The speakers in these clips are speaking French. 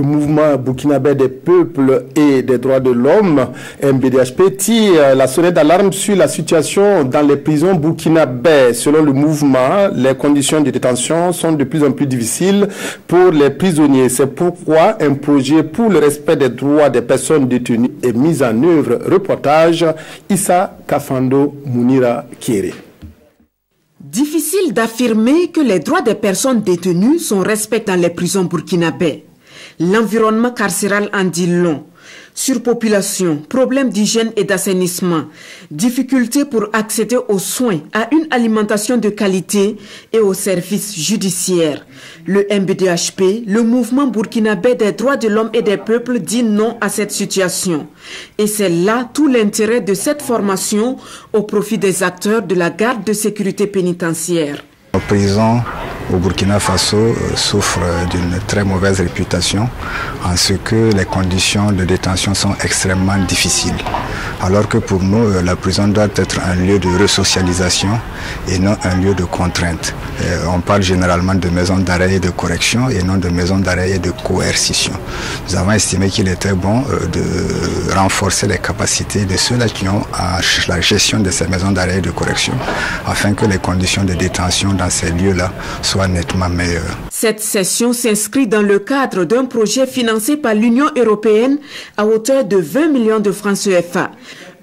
Le mouvement burkinabé des peuples et des droits de l'homme, MBDHP, tire la sonnette d'alarme sur la situation dans les prisons burkinabées. Selon le mouvement, les conditions de détention sont de plus en plus difficiles pour les prisonniers. C'est pourquoi un projet pour le respect des droits des personnes détenues est mis en œuvre. Reportage Issa Kafando Mounira Kéré. Difficile d'affirmer que les droits des personnes détenues sont respectés dans les prisons burkinabées. L'environnement carcéral en dit long. Surpopulation, problèmes d'hygiène et d'assainissement, difficultés pour accéder aux soins, à une alimentation de qualité et aux services judiciaires. Le MBDHP, le mouvement burkinabé des droits de l'homme et des peuples, dit non à cette situation. Et c'est là tout l'intérêt de cette formation au profit des acteurs de la garde de sécurité pénitentiaire. Nos prisons au Burkina Faso souffrent d'une très mauvaise réputation en ce que les conditions de détention sont extrêmement difficiles. Alors que pour nous, la prison doit être un lieu de resocialisation et non un lieu de contrainte. On parle généralement de maisons d'arrêt et de correction et non de maisons d'arrêt et de coercition. Nous avons estimé qu'il était bon de renforcer les capacités de ceux-là qui ont la gestion de ces maisons d'arrêt et de correction afin que les conditions de détention dans ces lieux-là soient nettement meilleures. Cette session s'inscrit dans le cadre d'un projet financé par l'Union européenne à hauteur de 20 millions de francs CFA.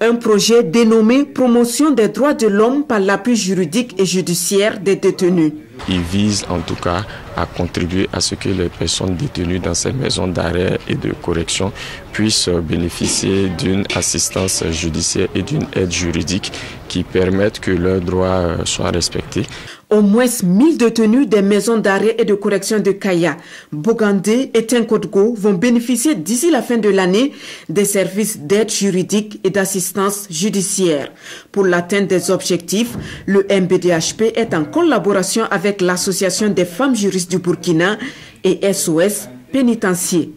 Un projet dénommé Promotion des droits de l'homme par l'appui juridique et judiciaire des détenus. Il vise en tout cas à contribuer à ce que les personnes détenues dans ces maisons d'arrêt et de correction puissent bénéficier d'une assistance judiciaire et d'une aide juridique qui permettent que leurs droits soient respectés. Au moins 1000 détenus des maisons d'arrêt et de correction de Kaya, Bogandé et Tinkodgo vont bénéficier d'ici la fin de l'année des services d'aide juridique et d'assistance judiciaire. Pour l'atteinte des objectifs, le MBDHP est en collaboration avec l'Association des femmes juristes du Burkina et SOS Pénitencier.